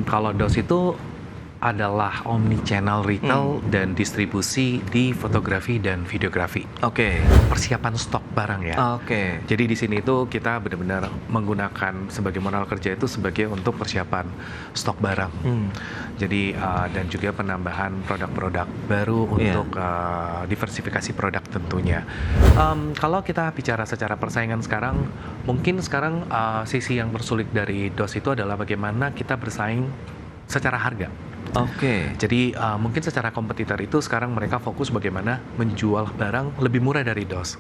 Kalau DOS itu adalah omni-channel retail dan distribusi di fotografi dan videografi. Oke. Persiapan stok barang ya. Oke. Jadi di sini itu kita benar-benar menggunakan sebagai modal kerja itu sebagai untuk persiapan stok barang. Jadi dan juga penambahan produk-produk baru untuk diversifikasi produk tentunya. Kalau kita bicara secara persaingan sekarang, mungkin sekarang sisi yang tersulit dari DOS itu adalah bagaimana kita bersaing secara harga. Oke. Jadi mungkin secara kompetitor itu sekarang mereka fokus bagaimana menjual barang lebih murah dari DOS.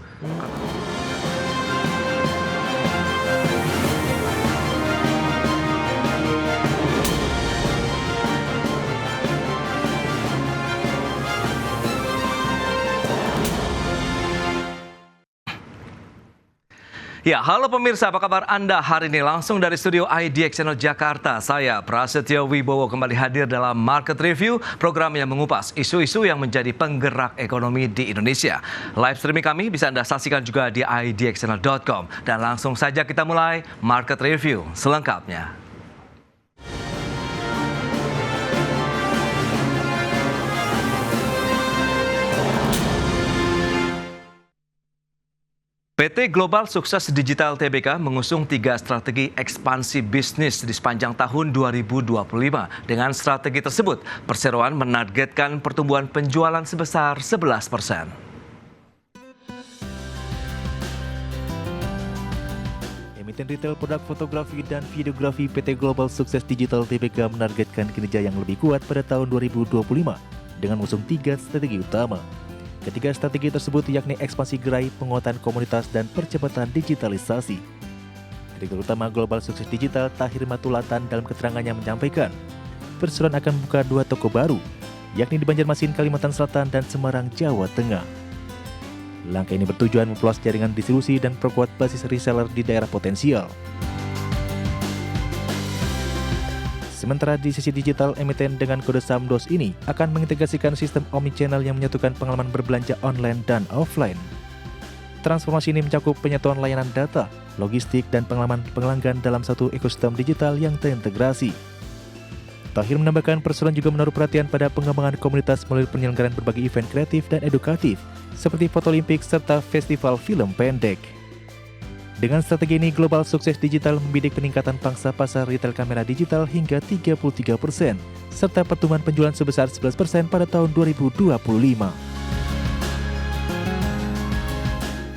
Ya, halo pemirsa, apa kabar Anda hari ini? Langsung dari studio IDX Channel Jakarta, saya Prasetyo Wibowo kembali hadir dalam Market Review, program yang mengupas isu-isu yang menjadi penggerak ekonomi di Indonesia. Live streaming kami bisa Anda saksikan juga di idxchannel.com. Dan langsung saja kita mulai Market Review selengkapnya. PT Global Sukses Digital Tbk mengusung 3 strategi ekspansi bisnis di sepanjang tahun 2025. Dengan strategi tersebut, perseroan menargetkan pertumbuhan penjualan sebesar 11%. Emiten retail produk fotografi dan videografi PT Global Sukses Digital Tbk menargetkan kinerja yang lebih kuat pada tahun 2025 dengan mengusung 3 strategi utama. Ketiga strategi tersebut yakni ekspansi gerai, penguatan komunitas, dan percepatan digitalisasi. Direktur Utama Global Sukses Digital Tahir Matulatan dalam keterangannya menyampaikan, perseroan akan membuka 2 toko baru, yakni di Banjarmasin, Kalimantan Selatan, dan Semarang, Jawa Tengah. Langkah ini bertujuan memperluas jaringan distribusi dan perkuat basis reseller di daerah potensial. Sementara di sisi digital, emiten dengan kode saham DOS ini akan mengintegrasikan sistem omnichannel yang menyatukan pengalaman berbelanja online dan offline. Transformasi ini mencakup penyatuan layanan data, logistik, dan pengalaman pelanggan dalam satu ekosistem digital yang terintegrasi. Tahir menambahkan perseroan juga menaruh perhatian pada pengembangan komunitas melalui penyelenggaraan berbagai event kreatif dan edukatif, seperti Foto Olimpik serta festival film pendek. Dengan strategi ini, Global Sukses Digital membidik peningkatan pangsa pasar retail kamera digital hingga 33%, serta pertumbuhan penjualan sebesar 11% pada tahun 2025.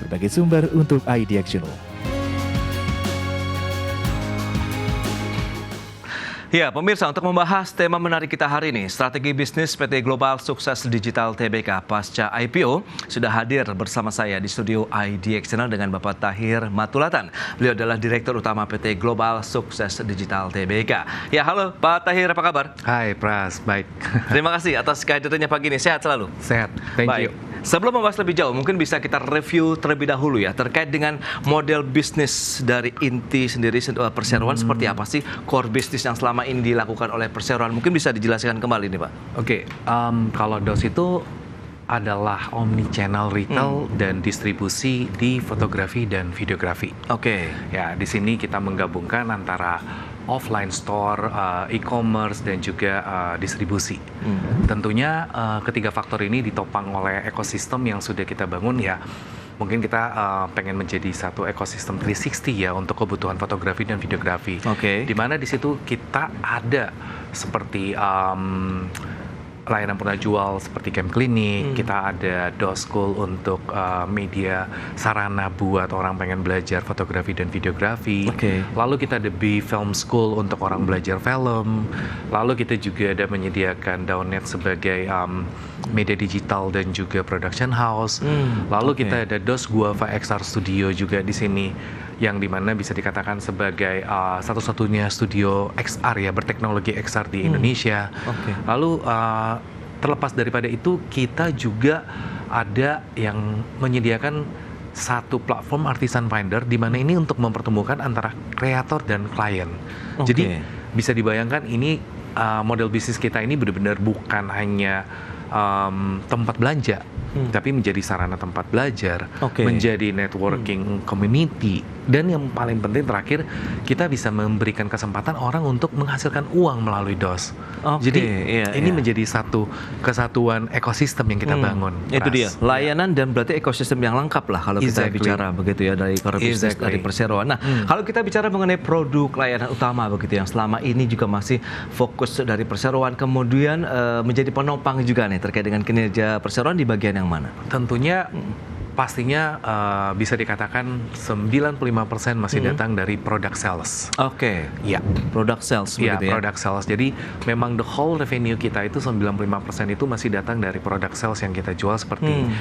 Berbagai sumber untuk IDX Channel. Ya, pemirsa, untuk membahas tema menarik kita hari ini, strategi bisnis PT Global Sukses Digital Tbk pasca IPO, sudah hadir bersama saya di studio IDX Channel dengan Bapak Tahir Matulatan. Beliau adalah Direktur Utama PT Global Sukses Digital Tbk. Ya, halo Pak Tahir, apa kabar? Hai Pras, baik. Terima kasih atas kehadirannya pagi ini. Sehat selalu? Sehat, thank you. Sebelum membahas lebih jauh, mungkin bisa kita review terlebih dahulu ya, terkait dengan model bisnis dari inti sendiri perseroan seperti apa sih core bisnis yang selama ini dilakukan oleh perseroan. Mungkin bisa dijelaskan kembali nih Pak. Oke, kalau DOS itu adalah omni-channel retail dan distribusi di fotografi dan videografi. Oke. Ya, di sini kita menggabungkan antara offline store, e-commerce, dan juga distribusi. Tentunya ketiga faktor ini ditopang oleh ekosistem yang sudah kita bangun ya. Mungkin kita pengen menjadi satu ekosistem 360 ya untuk kebutuhan fotografi dan videografi. Oke. Di mana di situ kita ada seperti layanan purna jual seperti camp klinik, kita ada DOS School untuk media sarana buat orang pengen belajar fotografi dan videografi. Lalu kita ada B Film School untuk orang belajar film. Lalu kita juga ada menyediakan Downnet sebagai media digital dan juga production house. Lalu kita ada DOS Guava XR Studio juga di sini, yang dimana bisa dikatakan sebagai satu-satunya studio XR ya, berteknologi XR di Indonesia. Lalu terlepas daripada itu, kita juga ada yang menyediakan satu platform Artisan Finder, di mana ini untuk mempertemukan antara kreator dan klien. Jadi bisa dibayangkan ini model bisnis kita ini benar-benar bukan hanya tempat belanja, tapi menjadi sarana tempat belajar, Oke. menjadi networking community, dan yang paling penting terakhir, kita bisa memberikan kesempatan orang untuk menghasilkan uang melalui DOS. Oke, Jadi iya, ini iya. menjadi satu kesatuan ekosistem yang kita bangun. Itu Pras. dia, layanan dan berarti ekosistem yang lengkap lah kalau kita Exactly. bicara begitu ya dari core business, Exactly. dari perseroan. Nah, kalau kita bicara mengenai produk layanan utama begitu yang selama ini juga masih fokus dari perseroan, kemudian menjadi penopang juga nih terkait dengan kinerja perseroan di bagian yang mana? Tentunya pastinya bisa dikatakan 95% masih datang dari product sales. Oke, Ya. product sales Ya, begitu ya. product sales. Jadi memang the whole revenue kita itu 95% itu masih datang dari product sales yang kita jual seperti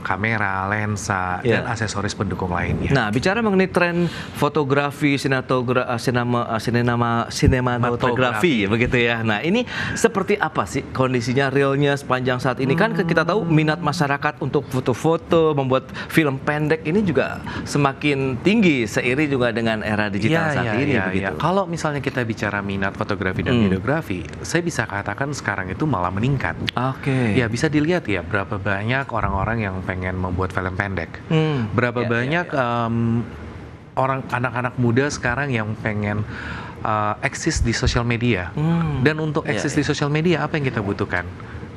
kamera, lensa, Ya. dan aksesoris pendukung lainnya. Nah, bicara mengenai tren fotografi, sinematografi begitu ya. Nah, ini seperti apa sih kondisinya realnya sepanjang saat ini? Kan kita tahu minat masyarakat untuk foto-foto, membuat film pendek ini juga semakin tinggi seiring juga dengan era digital saat ini begitu. Kalau misalnya kita bicara minat fotografi dan videografi, saya bisa katakan sekarang itu malah meningkat. Oke. Ya, bisa dilihat ya berapa banyak orang-orang yang pengen membuat film pendek. Berapa banyak orang anak-anak muda sekarang yang pengen eksis di sosial media. Dan untuk eksis di sosial media apa yang kita butuhkan?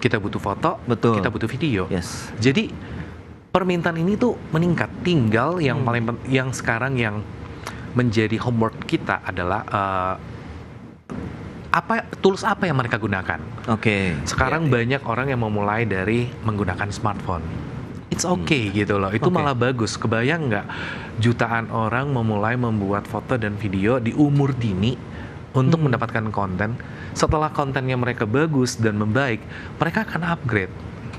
Kita butuh foto, Betul. kita butuh video. Yes. Jadi permintaan ini tuh meningkat. Tinggal yang yang sekarang yang menjadi homework kita adalah tools apa yang mereka gunakan. Oke. Sekarang banyak orang yang memulai dari menggunakan smartphone. It's okay gitu loh, itu Oke. malah bagus. Kebayang nggak jutaan orang memulai membuat foto dan video di umur dini untuk mendapatkan konten. Setelah kontennya mereka bagus dan membaik, mereka akan upgrade.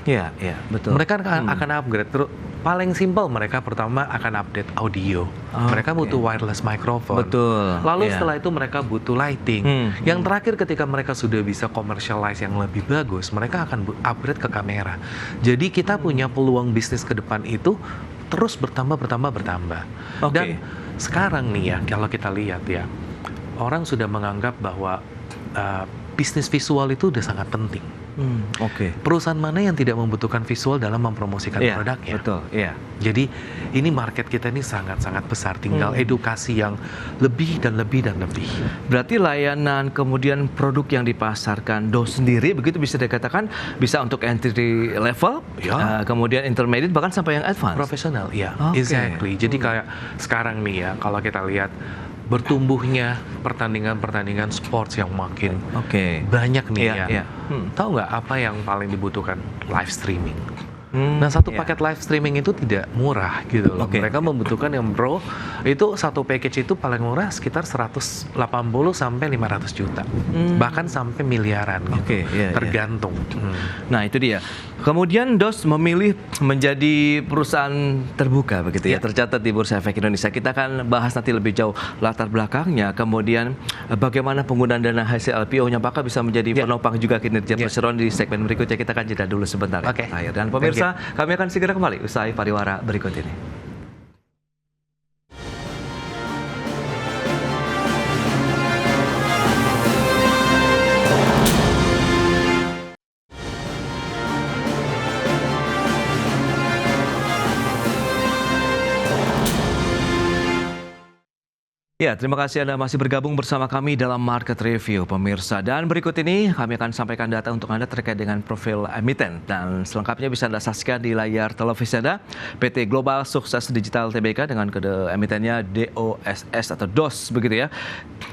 Iya, iya, betul. Mereka akan upgrade. Terus paling simpel mereka pertama akan update audio. Mereka butuh wireless microphone. Betul. Lalu Iya. setelah itu mereka butuh lighting. Yang terakhir ketika mereka sudah bisa commercialize yang lebih bagus, mereka akan upgrade ke kamera. Jadi kita punya peluang bisnis ke depan itu terus bertambah. Oke. Dan sekarang nih ya, kalau kita lihat ya, orang sudah menganggap bahwa bisnis visual itu udah sangat penting. Oke. Perusahaan mana yang tidak membutuhkan visual dalam mempromosikan Iya, produknya? betul. Iya. Jadi ini market kita ini sangat-sangat besar. Tinggal edukasi yang lebih dan lebih dan lebih. Berarti layanan kemudian produk yang dipasarkan DOS sendiri begitu bisa dikatakan bisa untuk entry level, Ya. kemudian intermediate bahkan sampai yang advance. Profesional, ya, Oke. exactly. Jadi kayak sekarang nih ya, kalau kita lihat bertumbuhnya pertandingan-pertandingan sports yang makin Oke. banyak nih Iya, ya. iya. Tahu nggak apa yang paling dibutuhkan? Live streaming. Nah, satu iya. paket live streaming itu tidak murah gitu loh. Oke. Mereka membutuhkan yang pro, itu satu package itu paling murah sekitar 180 sampai 500 juta. Bahkan sampai miliaran gitu. Oke, iya, iya. Tergantung. Nah, itu dia. Kemudian DOS memilih menjadi perusahaan terbuka begitu ya, tercatat di Bursa Efek Indonesia. Kita akan bahas nanti lebih jauh latar belakangnya, kemudian bagaimana penggunaan dana hasil LPO-nya, apakah bisa menjadi penopang juga kinerja perseroan di segmen berikutnya. Kita akan jeda dulu sebentar. Oke. Akhir. Dan pemirsa, kami akan segera kembali usai pariwara berikut ini. Ya, terima kasih Anda masih bergabung bersama kami dalam Market Review, pemirsa. Dan berikut ini kami akan sampaikan data untuk Anda terkait dengan profil emiten. Dan selengkapnya bisa Anda saksikan di layar televisi Anda. PT Global Sukses Digital Tbk dengan kode emitennya DOSS atau DOS begitu ya.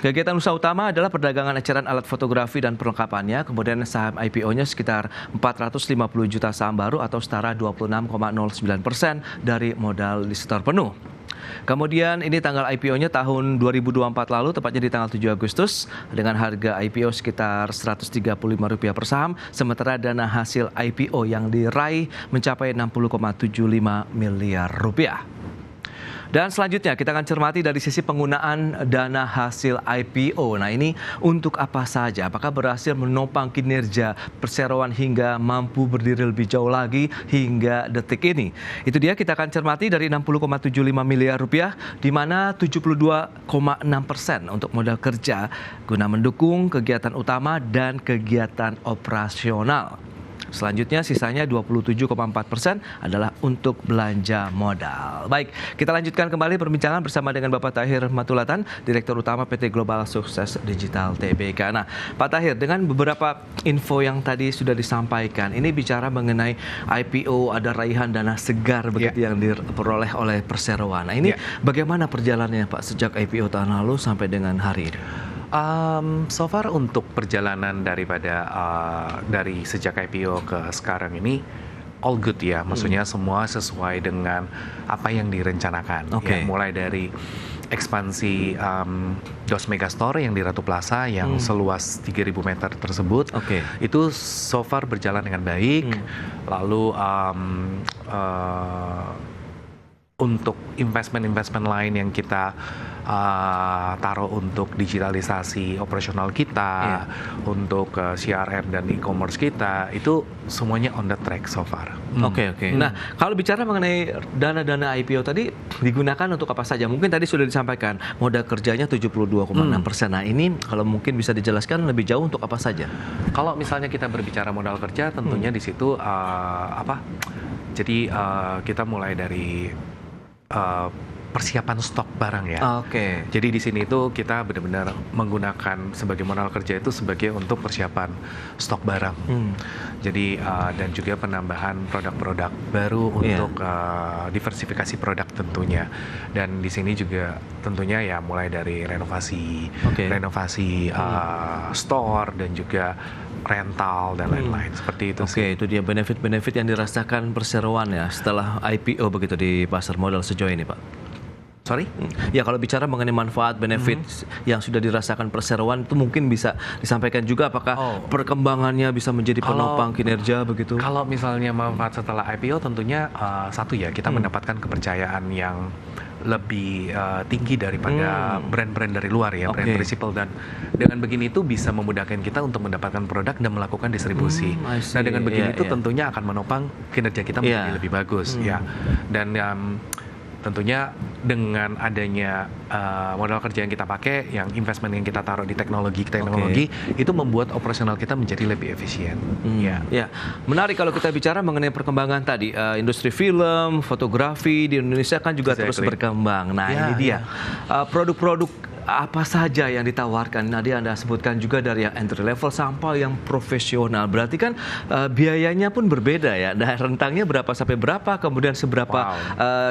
Kegiatan usaha utama adalah perdagangan eceran alat fotografi dan perlengkapannya. Kemudian saham IPO-nya sekitar 450 juta saham baru atau setara 26,09% dari modal di setor penuh. Kemudian ini tanggal IPO-nya tahun 2024 lalu, tepatnya di tanggal 7 Agustus, dengan harga IPO sekitar Rp135 per saham, sementara dana hasil IPO yang diraih mencapai 60,75 miliar rupiah. Dan selanjutnya kita akan cermati dari sisi penggunaan dana hasil IPO. Nah, ini untuk apa saja? Apakah berhasil menopang kinerja perseroan hingga mampu berdiri lebih jauh lagi hingga detik ini? Itu dia, kita akan cermati dari 60,75 miliar rupiah, di mana 72,6% untuk modal kerja guna mendukung kegiatan utama dan kegiatan operasional. Selanjutnya sisanya 27,4% adalah untuk belanja modal. Baik, kita lanjutkan kembali perbincangan bersama dengan Bapak Tahir Matulatan, Direktur Utama PT Global Sukses Digital Tbk. Nah, Pak Tahir, dengan beberapa info yang tadi sudah disampaikan, ini bicara mengenai IPO, ada raihan dana segar begitu yang diperoleh oleh Perseroan. Nah, ini bagaimana perjalanannya Pak sejak IPO tahun lalu sampai dengan hari ini? So far untuk perjalanan daripada dari sejak IPO ke sekarang ini all good ya, maksudnya semua sesuai dengan apa yang direncanakan. Ya, mulai dari ekspansi DOS Megastore yang di Ratu Plaza yang seluas 3.000 meter tersebut, itu so far berjalan dengan baik. Lalu untuk investment lain yang kita taruh untuk digitalisasi operasional kita, untuk CRM dan e-commerce kita, itu semuanya on the track so far. Oke. Nah, kalau bicara mengenai dana-dana IPO tadi digunakan untuk apa saja? Mungkin tadi sudah disampaikan modal kerjanya 72,6%. Nah, ini kalau mungkin bisa dijelaskan lebih jauh untuk apa saja? Kalau misalnya kita berbicara modal kerja, tentunya di situ Jadi kita mulai dari persiapan stok barang ya. Jadi di sini itu kita benar-benar menggunakan sebagai modal kerja itu sebagai untuk persiapan stok barang. Jadi dan juga penambahan produk-produk baru untuk diversifikasi produk tentunya. Dan di sini juga tentunya ya mulai dari renovasi store dan juga rental dan lain-lain seperti itu. Itu dia benefit-benefit yang dirasakan Perseroan ya setelah IPO begitu di pasar modal sejauh ini, Pak. Sorry? Ya, kalau bicara mengenai manfaat benefit yang sudah dirasakan Perseroan itu mungkin bisa disampaikan juga apakah perkembangannya bisa menjadi penopang kinerja begitu? Kalau misalnya manfaat setelah IPO tentunya satu ya, kita mendapatkan kepercayaan yang lebih tinggi daripada brand-brand dari luar ya, brand principal, dan dengan begini itu bisa memudahkan kita untuk mendapatkan produk dan melakukan distribusi. Nah, dengan begini itu tentunya akan menopang kinerja kita menjadi lebih bagus ya. Dan tentunya dengan adanya modal kerja yang kita pakai, yang investment yang kita taruh di teknologi itu membuat operasional kita menjadi lebih efisien. Ya, menarik kalau kita bicara mengenai perkembangan tadi, industri film, fotografi di Indonesia kan juga terus berkembang. Nah, ini dia produk-produk apa saja yang ditawarkan. Tadi Anda sebutkan juga dari yang entry level sampai yang profesional. Berarti kan biayanya pun berbeda ya. Dan rentangnya berapa sampai berapa, kemudian seberapa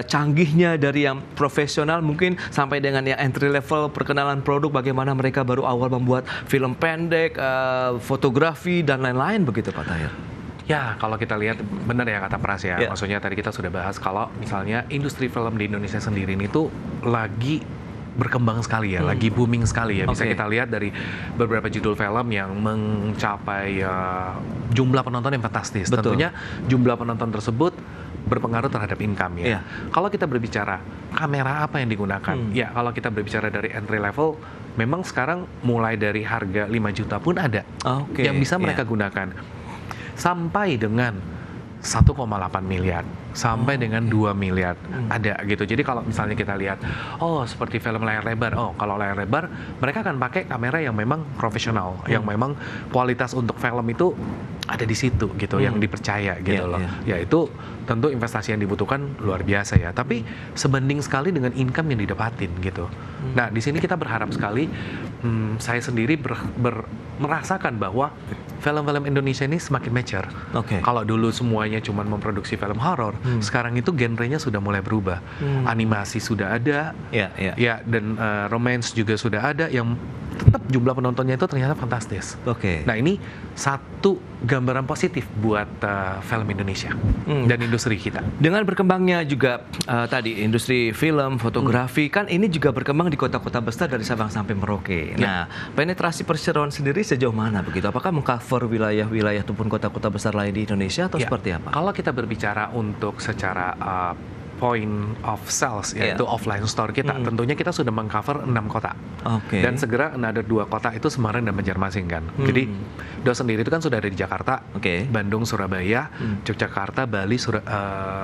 canggihnya dari yang profesional mungkin sampai dengan yang entry level, perkenalan produk, bagaimana mereka baru awal membuat film pendek, fotografi dan lain-lain begitu Pak Tahir. Ya, kalau kita lihat benar ya kata Pras ya. Maksudnya tadi kita sudah bahas kalau misalnya industri film di Indonesia sendiri ini tuh lagi berkembang sekali ya, lagi booming sekali ya. Bisa kita lihat dari beberapa judul film yang mencapai jumlah penonton yang fantastis. Tentunya jumlah penonton tersebut berpengaruh terhadap income ya. Kalau kita berbicara kamera apa yang digunakan, ya kalau kita berbicara dari entry level, memang sekarang mulai dari harga 5 juta pun ada yang bisa mereka gunakan, sampai dengan 1,8 miliar sampai dengan 2 miliar ada gitu. Jadi kalau misalnya kita lihat seperti film layar lebar, kalau layar lebar mereka akan pakai kamera yang memang profesional, yang memang kualitas untuk film itu ada di situ gitu, yang dipercaya gitu loh. Ya itu tentu investasi yang dibutuhkan luar biasa ya, tapi sebanding sekali dengan income yang didapatin gitu. Nah, di sini kita berharap sekali, saya sendiri merasakan bahwa film-film Indonesia ini semakin mature. Kalau dulu semuanya cuma memproduksi film horor, sekarang itu genrenya sudah mulai berubah. Animasi sudah ada, dan romance juga sudah ada, yang tetap jumlah penontonnya itu ternyata fantastis. Nah, ini satu gambaran positif buat film Indonesia dan industri kita. Dengan berkembangnya juga tadi industri film, fotografi, kan ini juga berkembang di kota-kota besar dari Sabang sampai Merauke. Nah, penetrasi Perseroan sendiri sejauh mana begitu? Apakah mengcover wilayah-wilayah ataupun kota-kota besar lain di Indonesia atau seperti apa? Kalau kita berbicara untuk secara point of sales, yaitu offline store kita, tentunya kita sudah mengcover 6 kota. Dan segera ada 2 kota itu Semarang dan Banjarmasin kan. Jadi DOS sendiri itu kan sudah ada di Jakarta, Bandung, Surabaya, Yogyakarta, Bali,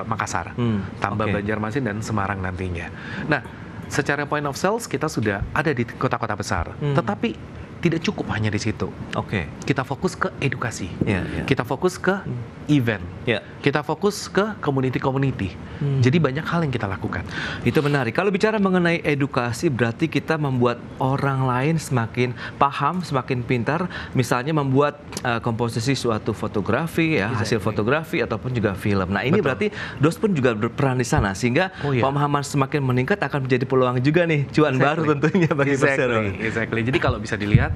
Makassar, tambah Banjarmasin dan Semarang nantinya. Nah, secara point of sales kita sudah ada di kota-kota besar. Tetapi tidak cukup hanya di situ. Oke. Kita fokus ke edukasi. Iya, iya. Kita fokus ke event. Ya. Kita fokus ke community. Jadi banyak hal yang kita lakukan. Itu menarik. Kalau bicara mengenai edukasi, berarti kita membuat orang lain semakin paham, semakin pintar. Misalnya membuat komposisi suatu fotografi, ya, hasil fotografi ataupun juga film. Nah, ini berarti DOS pun juga berperan di sana, sehingga pemahaman semakin meningkat akan menjadi peluang juga nih, cuan baru tentunya bagi perseroan. Exactly. Jadi kalau bisa dilihat,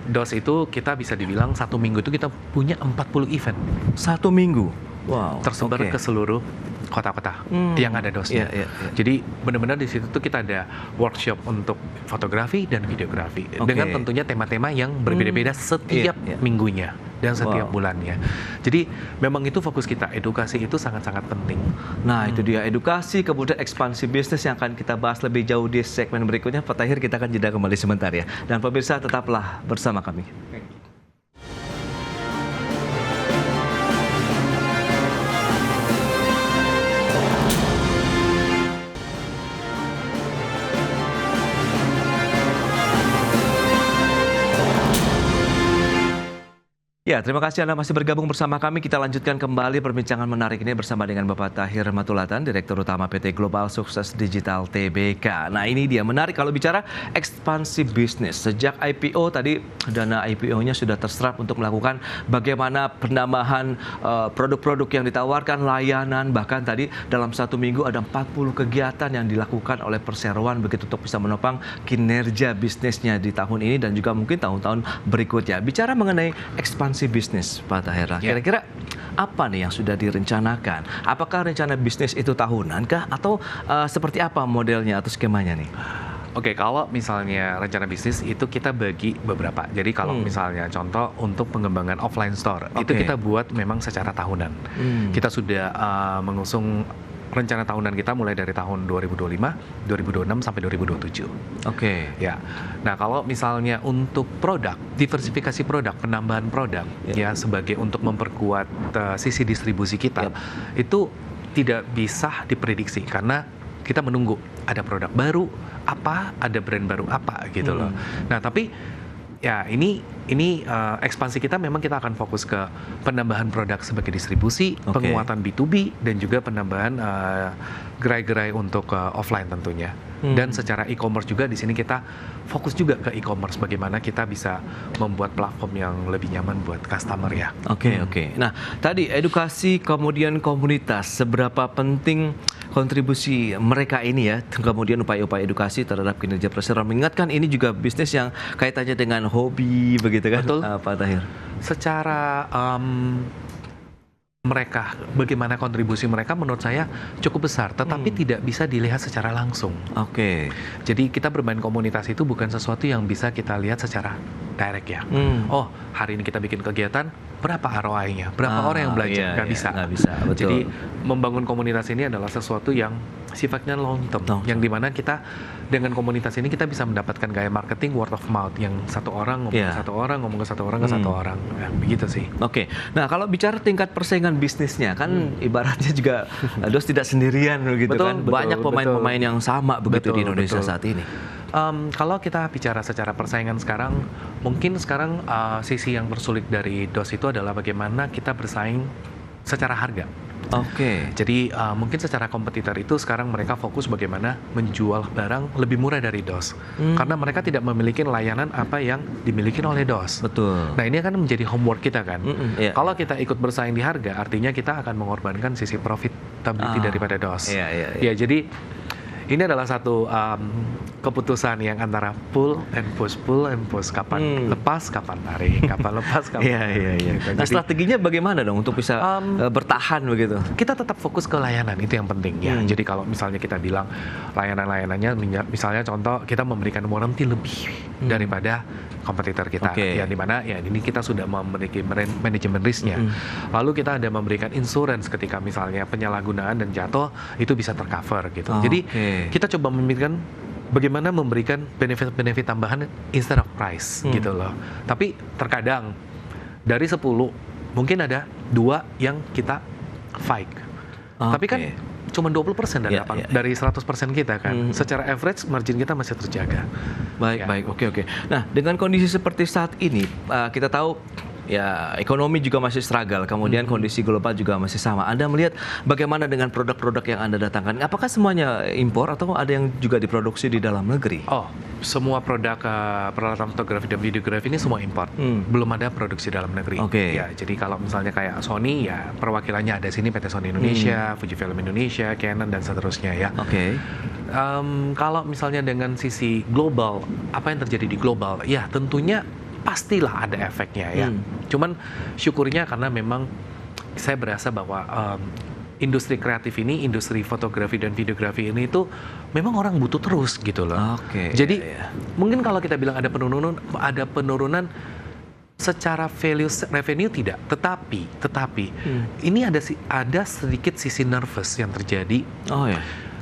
DOS itu kita bisa dibilang satu minggu itu kita punya 40 event. Satu minggu? Wow. Tersebar ke seluruh kota-kota yang ada DOS-nya. Jadi benar-benar di situ tuh kita ada workshop untuk fotografi dan videografi dengan tentunya tema-tema yang berbeda-beda setiap minggunya dan setiap bulannya. Jadi memang itu fokus kita, edukasi itu sangat-sangat penting. Nah, itu dia edukasi, kemudian ekspansi bisnis yang akan kita bahas lebih jauh di segmen berikutnya. Pak Tahir, kita akan jeda kembali sebentar ya. Dan pemirsa tetaplah bersama kami. Ya, terima kasih Anda masih bergabung bersama kami. Kita lanjutkan kembali perbincangan menarik ini bersama dengan Bapak Tahir Matulatan, Direktur Utama PT Global Sukses Digital Tbk. Nah, ini dia menarik kalau bicara ekspansi bisnis. Sejak IPO tadi, dana IPO-nya sudah terserap untuk melakukan bagaimana penambahan produk-produk yang ditawarkan, layanan, bahkan tadi dalam satu minggu ada 40 kegiatan yang dilakukan oleh perseroan begitu untuk bisa menopang kinerja bisnisnya di tahun ini dan juga mungkin tahun-tahun berikutnya. Bicara mengenai ekspansi bisnis, Pak Tahir, kira-kira apa nih yang sudah direncanakan? Apakah rencana bisnis itu tahunan kah? Atau seperti apa modelnya atau skemanya nih? Oke, kalau misalnya rencana bisnis itu kita bagi beberapa. Jadi kalau misalnya contoh untuk pengembangan offline store, itu kita buat memang secara tahunan. Kita sudah mengusung rencana tahunan kita mulai dari tahun 2025, 2026 sampai 2027. Oke. Ya. Nah, kalau misalnya untuk produk, diversifikasi produk, penambahan produk ya sebagai untuk memperkuat sisi distribusi kita, itu tidak bisa diprediksi karena kita menunggu ada produk baru apa, ada brand baru apa gitu loh. Nah, tapi ya ini ekspansi kita memang kita akan fokus ke penambahan produk sebagai distribusi, penguatan B2B dan juga penambahan gerai-gerai untuk offline tentunya. Dan secara e-commerce juga di sini kita fokus juga ke e-commerce, bagaimana kita bisa membuat platform yang lebih nyaman buat customer ya. Oke. Nah, tadi edukasi kemudian komunitas, seberapa penting kontribusi mereka ini ya, kemudian upaya-upaya edukasi terhadap kinerja perseroan, mengingatkan ini juga bisnis yang kaitannya dengan hobi begitu kan? Betul. Pak Tahir. Secara mereka, bagaimana kontribusi mereka menurut saya cukup besar, tetapi tidak bisa dilihat secara langsung. Oke. Jadi kita bermain komunitas itu bukan sesuatu yang bisa kita lihat secara direct ya. Oh, hari ini kita bikin kegiatan, berapa ROI-nya? Berapa orang yang belajar? Nggak bisa. Nggak bisa, betul. Jadi membangun komunitas ini adalah sesuatu yang sifatnya long term, yang dimana kita dengan komunitas ini kita bisa mendapatkan gaya marketing word of mouth, yang satu orang ngomong ke satu orang, ngomong ke satu orang ke satu orang, ya, begitu sih. Oke. Nah, kalau bicara tingkat persaingan bisnisnya kan ibaratnya juga DOS tidak sendirian begitu kan, banyak pemain-pemain yang sama begitu di Indonesia saat ini. Kalau kita bicara secara persaingan sekarang, mungkin sekarang sisi yang tersulit dari DOS itu adalah bagaimana kita bersaing secara harga. Oke. Jadi mungkin secara kompetitor itu sekarang mereka fokus bagaimana menjual barang lebih murah dari DOS. Karena mereka tidak memiliki layanan apa yang dimiliki oleh DOS. Betul. Nah, ini akan menjadi homework kita kan. Kalau kita ikut bersaing di harga, artinya kita akan mengorbankan sisi profitability daripada DOS. Ya, jadi ini adalah satu keputusan yang antara pull and push, kapan lepas, kapan tarik, kapan lepas, kapan tarik. Gitu. Nah, strateginya bagaimana dong untuk bisa bertahan begitu? Kita tetap fokus ke layanan, itu yang penting ya. Jadi kalau misalnya kita bilang layanan-layanannya, misalnya contoh kita memberikan warranty lebih daripada kompetitor kita, ya dimana ya ini kita sudah memiliki manajemen risknya. Lalu kita ada memberikan insurance ketika misalnya penyalahgunaan dan jatuh itu bisa tercover gitu. Jadi kita coba memikirkan bagaimana memberikan benefit-benefit tambahan instead of price gitu loh. Tapi terkadang dari 10 mungkin ada 2 yang kita fight. Tapi kan cuma 20% dari 100% kita kan. Secara average margin kita masih terjaga. Baik, oke. Nah, dengan kondisi seperti saat ini, kita tahu ya ekonomi juga masih struggle, kemudian kondisi global juga masih sama. Anda melihat bagaimana dengan produk-produk yang Anda datangkan? Apakah semuanya impor atau ada yang juga diproduksi di dalam negeri? Oh, semua produk peralatan fotografi dan videografi ini semua impor. Belum ada produksi dalam negeri. Ya, jadi kalau misalnya kayak Sony, ya perwakilannya ada sini PT Sony Indonesia, Fujifilm Indonesia, Canon dan seterusnya ya. Kalau misalnya dengan sisi global, apa yang terjadi di global? Ya, tentunya pastilah ada efeknya ya. Cuman syukurnya karena memang saya berasa bahwa industri kreatif ini, industri fotografi dan videografi ini itu memang orang butuh terus gitu loh. Jadi mungkin kalau kita bilang ada penurunan secara value revenue tidak, tetapi ini ada sedikit sisi nervous yang terjadi.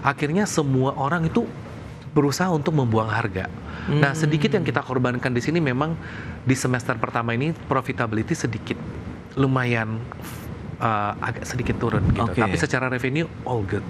Akhirnya semua orang itu berusaha untuk membuang harga. Nah, sedikit yang kita korbankan di sini memang di semester pertama ini profitability sedikit lumayan agak sedikit turun gitu. Tapi secara revenue all good.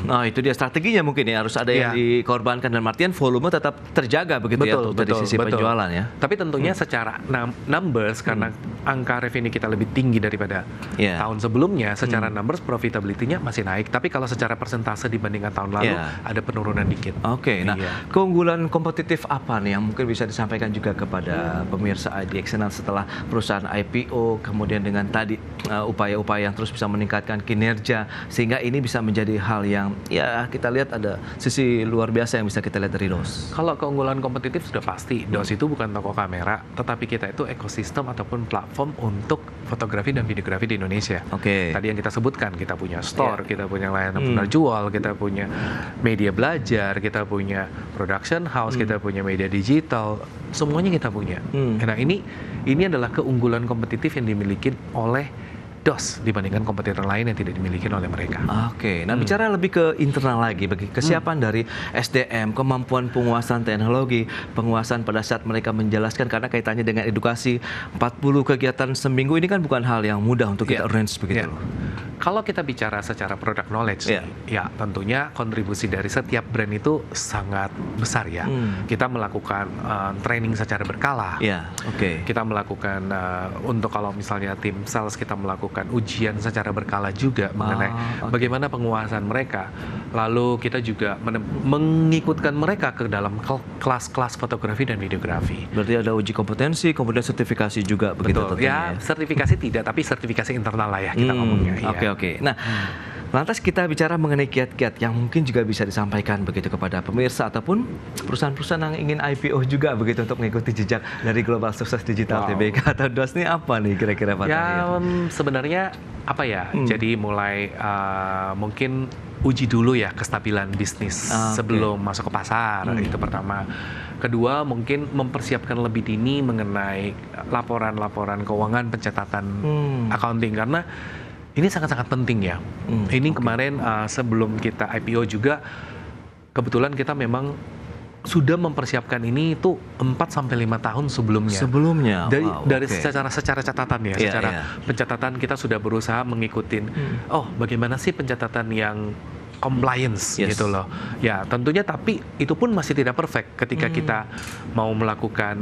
Nah, itu dia strateginya mungkin ya, harus ada yang dikorbankan dan artian volume tetap terjaga begitu ya untuk dari sisi penjualan ya. Tapi tentunya secara numbers karena angka revenue kita lebih tinggi daripada tahun sebelumnya, secara numbers profitability-nya masih naik. Tapi kalau secara persentase dibandingkan tahun lalu ada penurunan dikit. Nah keunggulan kompetitif apa nih yang mungkin bisa disampaikan juga kepada pemirsa IDX Channel setelah perusahaan IPO, kemudian dengan tadi upaya-upaya yang terus bisa meningkatkan kinerja sehingga ini bisa menjadi hal yang ya kita lihat ada sisi luar biasa yang bisa kita lihat dari DOS. Kalau keunggulan kompetitif sudah pasti, DOS itu bukan toko kamera, tetapi kita itu ekosistem ataupun platform untuk fotografi dan videografi di Indonesia. Tadi yang kita sebutkan, kita punya store, kita punya layanan penerjual, kita punya media belajar, kita punya production house, kita punya media digital, semuanya kita punya. Nah ini adalah keunggulan kompetitif yang dimiliki oleh DOS dibandingkan kompetitor lain yang tidak dimiliki oleh mereka. Nah bicara lebih ke internal lagi, bagi kesiapan dari SDM, kemampuan penguasaan teknologi, penguasaan pada saat mereka menjelaskan, karena kaitannya dengan edukasi 40 kegiatan seminggu ini kan bukan hal yang mudah untuk kita arrange begitu. Kalau kita bicara secara product knowledge, ya tentunya kontribusi dari setiap brand itu sangat besar ya. Kita melakukan training secara berkala. Kita melakukan untuk kalau misalnya tim sales kita melakukan ujian secara berkala juga mengenai bagaimana penguasaan mereka. Lalu kita juga mengikutkan mereka ke dalam kelas-kelas fotografi dan videografi. Berarti ada uji kompetensi, kemudian sertifikasi juga begitu tentunya. Sertifikasi tidak, tapi sertifikasi internal lah ya kita ngomongnya. Nah, lantas kita bicara mengenai kiat-kiat yang mungkin juga bisa disampaikan begitu kepada pemirsa ataupun perusahaan-perusahaan yang ingin IPO juga begitu untuk mengikuti jejak dari Global Sukses Digital Tbk atau DOS ini apa nih kira-kira Pak? Sebenarnya apa ya? Jadi mulai mungkin uji dulu ya kestabilan bisnis sebelum masuk ke pasar, itu pertama. Kedua, mungkin mempersiapkan lebih dini mengenai laporan-laporan keuangan, pencatatan accounting, karena ini sangat-sangat penting ya. Ini kemarin sebelum kita IPO juga, kebetulan kita memang sudah mempersiapkan ini itu 4-5 tahun sebelumnya. Dari secara catatan ya, secara pencatatan kita sudah berusaha mengikutin. Bagaimana sih pencatatan yang compliance gitu loh. Ya tentunya, tapi itu pun masih tidak perfect ketika kita mau melakukan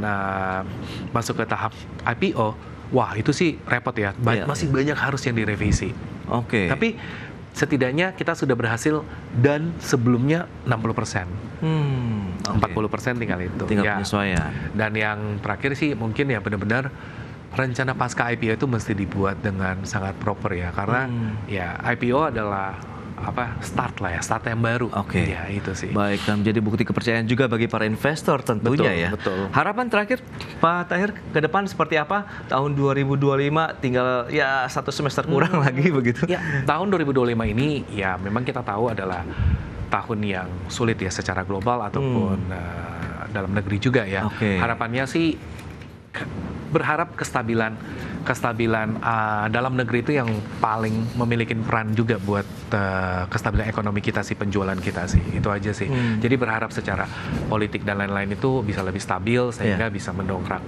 masuk ke tahap IPO. Wah itu sih repot ya, masih banyak harus yang direvisi. Tapi setidaknya kita sudah berhasil dan sebelumnya 60%. 40% tinggal itu. Tinggal penyesuaian. Dan yang terakhir sih mungkin ya benar-benar rencana pasca IPO itu mesti dibuat dengan sangat proper ya, karena ya IPO adalah start yang baru. Ya itu sih. Baik, dan menjadi bukti kepercayaan juga bagi para investor tentunya. Betul. Harapan terakhir Pak Tahir ke depan seperti apa? Tahun 2025 tinggal ya 1 semester kurang lagi begitu. Ya, tahun 2025 ini ya memang kita tahu adalah tahun yang sulit ya secara global ataupun dalam negeri juga ya. Harapannya sih berharap kestabilan kestabilan dalam negeri itu yang paling memiliki peran juga buat kestabilan ekonomi kita sih, penjualan kita sih, itu aja sih. Jadi berharap secara politik dan lain-lain itu bisa lebih stabil sehingga bisa mendongkrak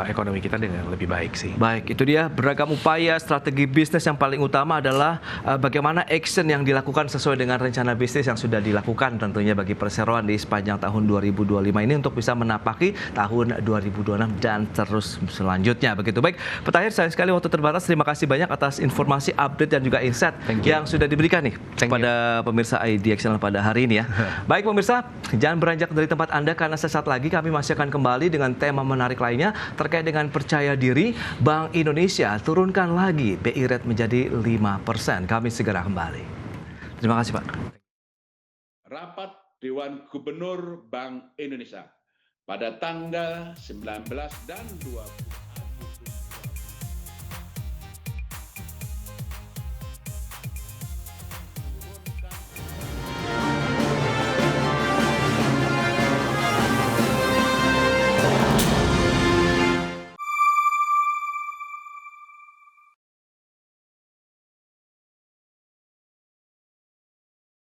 ekonomi kita dengan lebih baik sih. Baik, itu dia beragam upaya strategi bisnis. Yang paling utama adalah bagaimana action yang dilakukan sesuai dengan rencana bisnis yang sudah dilakukan tentunya bagi perseroan di sepanjang tahun 2025 ini untuk bisa menapaki tahun 2026 dan terus selanjutnya. Begitu. Baik, Pak Tahir, sayang sekali waktu terbatas. Terima kasih banyak atas informasi, update dan juga insight yang sudah diberikan nih kepada pemirsa IDX Channel pada hari ini ya. Baik pemirsa, jangan beranjak dari tempat Anda karena sesaat lagi kami masih akan kembali dengan tema menarik lainnya terkait dengan percaya diri. Bank Indonesia turunkan lagi BI rate menjadi 5%. Kami segera kembali. Terima kasih Pak. Rapat Dewan Gubernur Bank Indonesia pada tanggal 19 dan 20